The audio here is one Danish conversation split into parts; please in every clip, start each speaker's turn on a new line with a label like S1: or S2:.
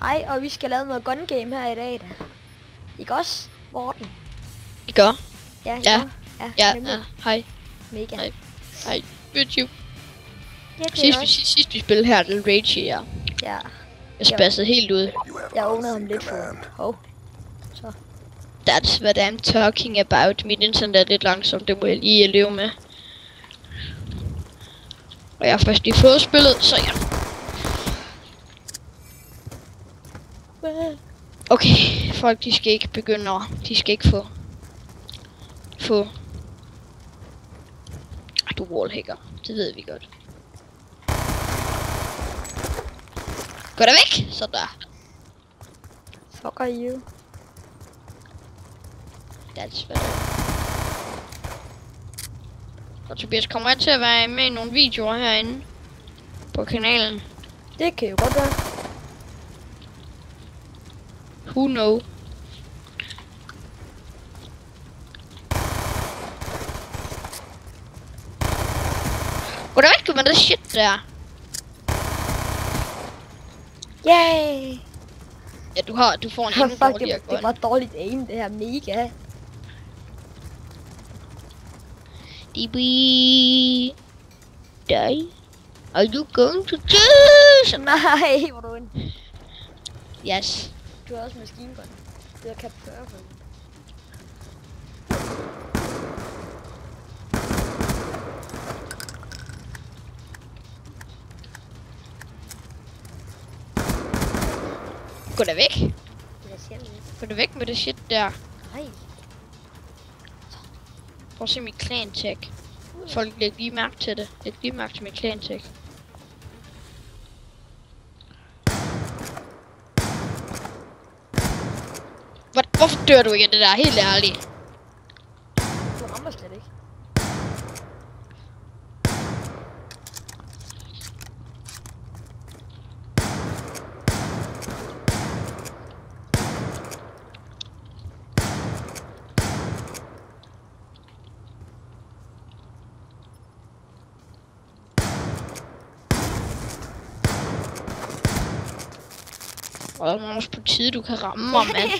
S1: Hej, og vi skal lave noget gun game her i dag da. Ikke også, Morten?
S2: I gør?
S1: Ja,
S2: Ja,
S1: nemlig.
S2: hej.
S1: Mega.
S2: Hej. YouTube.
S1: Ja, det er også.
S2: Sidst vi spillede her, den Rage her.
S1: Ja.
S2: Jeg spassede helt ud.
S1: Jeg åbnede ham lidt for. Hov. Så.
S2: That's what I'm talking about. Mit internet er lidt langsomt, det må jeg lige leve med. Og jeg har først lige fået spillet, så ja. Okay, folk de skal ikke begynde at... De skal ikke få... Du wallhacker, det ved vi godt. Gå da væk! Så der.
S1: Fuck are you?
S2: That's what og Tobias kommer jeg til at være med i nogle videoer herinde på kanalen.
S1: Det kan jo godt være.
S2: Who know? Gå da væk med det shit der.
S1: Yay!
S2: Ja, du får en endnu dårligere gun.
S1: Det var dårligt aim, det her mega.
S2: DB die. Are you going to choose?
S1: Nej, hvor du en.
S2: Yes.
S1: Du har også maskingun. Det er Cap 40 for.
S2: Gå da væk.
S1: Jeg siger det.
S2: Gå da væk med det shit der.
S1: Nej.
S2: Prøv at se mit clan tag. Folk lægger lige mærke til det. Læg lige mærke til mit clan tag. Hvorfor dør du ikke af det der? Helt ærligt.
S1: Du rammer slet ikke.
S2: Og der er også på tide, du kan ramme mig, mand.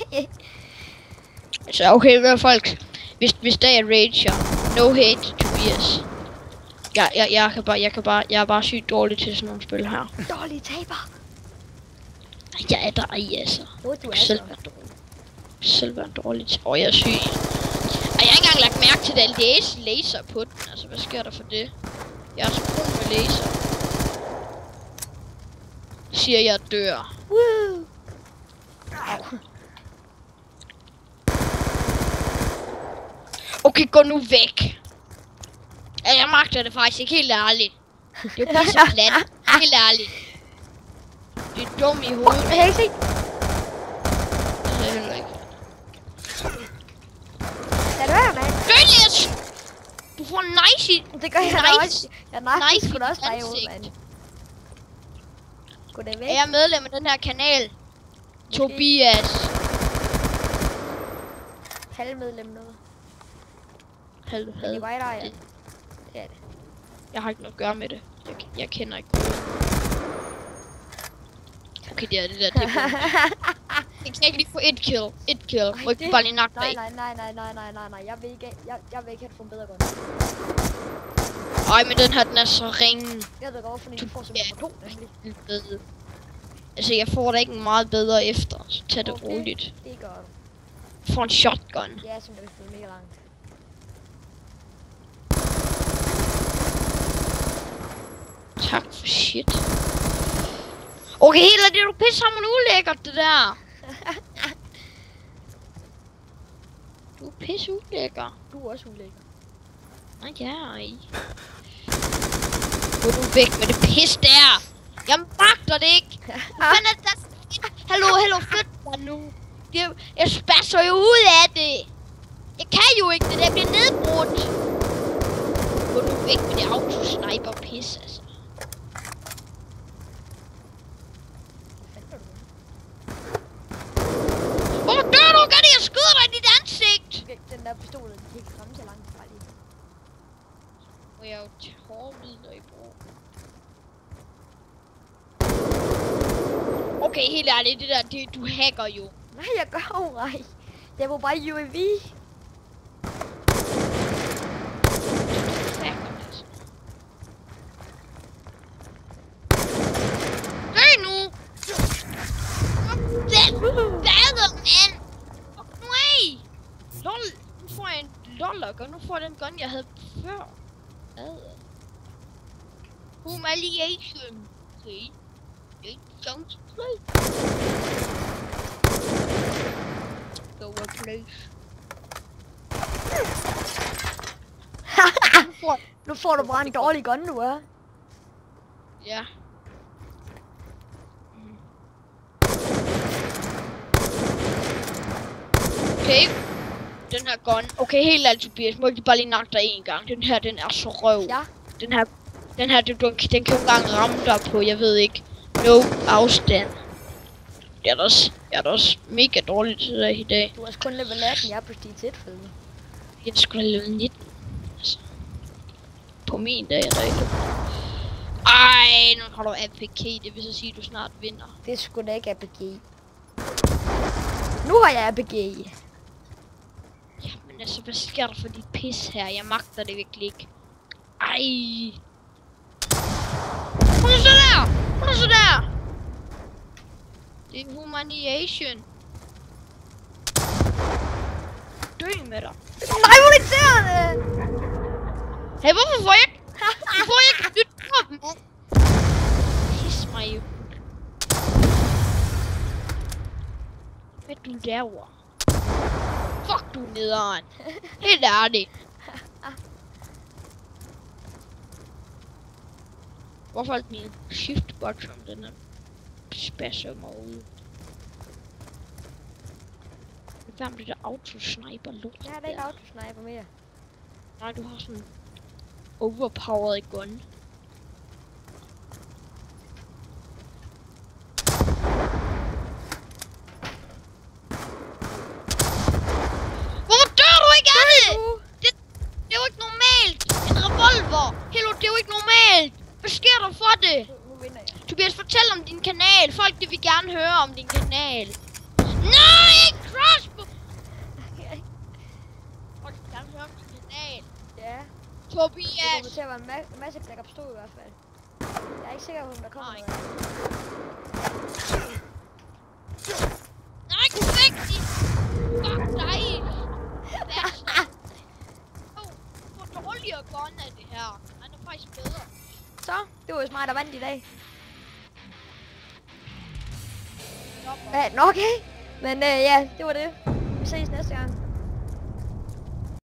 S2: Så okay, hvad folk? Hvis der er rager, no hate to Tobias. Jeg er bare sygt dårlig til sådan nogle spil her.
S1: Dårlig taber.
S2: Jeg er der i, altså.
S1: Hvor du er
S2: Selv være dårlig. Selv være dårlig til. Jeg er syg. Og jeg har ikke engang lagt mærke til, at der er laser på den. Altså, hvad sker der for det? Jeg er så god med laser. Siger jeg dør.
S1: Woo!
S2: Okay, gå nu væk. Ja, jeg magter det faktisk ikke, helt ærligt. Det er jo pisse plat. Helt ærligt. Det er dum i hovedet.
S1: Jeg kan ikke se.
S2: Det er heller ikke.
S1: Lad det være, mand.
S2: Gønnes! Du får nice i...
S1: Det gør jeg da
S2: Nice.
S1: også. Jeg
S2: Nice
S1: sgu da også
S2: i
S1: dig ud,
S2: ansigt.
S1: mand. Gå da væk.
S2: Jeg er medlem af den her kanal. Tobias.
S1: Halvmedlem noget.
S2: Halv.
S1: Men det var der, ja. Det er det.
S2: Jeg har ikke noget at gøre med det. Jeg kender ikke. Okay, det er det der. Det er jeg kan ikke lige få et kill. Et kill.
S1: Ej,
S2: Må ikke
S1: det-
S2: bare lige nakke dig.
S1: Nej. Jeg vil ikke have fået en bedre gun.
S2: Ej, men den her, den er så ringen.
S1: Jeg ved godt, fordi du får som
S2: Ja.
S1: nummer 2, nemlig.
S2: Altså, jeg får da ikke en meget bedre efter. Så tag det
S1: Okay.
S2: roligt.
S1: Det gør du.
S2: Jeg får en shotgun.
S1: Ja, som der vil flyve mega langt.
S2: Tak for shit. Okay, helt er det du pissehammerende ulækkert, det der. Du er pisse ulækker.
S1: Du er også ulækker.
S2: Nej, ja, ej. Gå nu væk med det pis der. Jeg magter det ikke. Men hallo, flyt dig nu. Jeg spasser jo ud af det. Jeg kan jo ikke, det der bliver nedbrudt. Gå nu væk med det autosniper pis, altså. Hvor dør du? Gør det, jeg skyder dig i dit ansigt.
S1: Okay, den der pistol, den kan ikke ramme så langt fra lige.
S2: Og jeg er jo tårmidler i brug. Okay, Okay, helt ærligt, det der, du hacker jo.
S1: Nej, jeg gør jo ej. Jeg var bare UAV.
S2: Dø nu! Hvad, mand? Fuck nu af! Lol, nu får jeg en lollergun. Nu får jeg den gun, jeg havde før. Humiliation. Okay. It sounds great. Go a place.
S1: Nu får du bare en dårlig gun nu, hva'?
S2: Ja. Okay. Den her gun. Okay, helt ærligt, Tobias. Må jeg bare lige nakke dig en gang. Den her, den er så røv.
S1: Ja.
S2: Den her, den kan jo engang ramme dig på, jeg ved ikke, no afstand. Det er da også mega dårligt til dig i dag.
S1: Du er kun level 18, jeg er prestige 1 for det.
S2: Jeg skulle have level 19. Altså. På min dag er der ikke. Ej, nu har du APK, det vil så sige, at du snart vinder.
S1: Det er sgu da ikke APG. Nu har jeg APG.
S2: Jamen altså, hvad sker der for dit pis her? Jeg magter det virkelig ikke. Ej. Hun er så der! Hun er så der! Det er humiliation. Dø med dig.
S1: Nej, hvor irriterende!
S2: Hey, hvorfor får jeg ikke nyt våben? Pis mig jo. Hvad du laver? Fuck du nederen. Helt ærligt. Hvorfor er min shift button, den er spasser mig ud? Hvad er det der autosniper lort?
S1: Jeg har da ikke autosniper mere.
S2: Nej, du har sådan overpowered gun. Hvorfor dør du ikke af det? Det er jo ikke normalt. En revolver. Hello, det er jo ikke normalt. Hvad sker der for det?
S1: Nu vinder jeg.
S2: Tobias, fortæl om din kanal. Folk, de vil gerne høre om din kanal. Nej, ikke crossbow! Folk vil gerne høre om din kanal.
S1: Ja.
S2: Tobias!
S1: Det kommer til at være en masse Black Ops 2 i hvert fald. Jeg er ikke sikker på, om der kommer noget.
S2: Nej, du fik de! Fuck dig! Hvor dårligere gun er det her. Han er faktisk bedre.
S1: Så, det var jo mig, der vandt i dag. Ja, nå, okay. Men ja, det var det. Vi ses næste gang.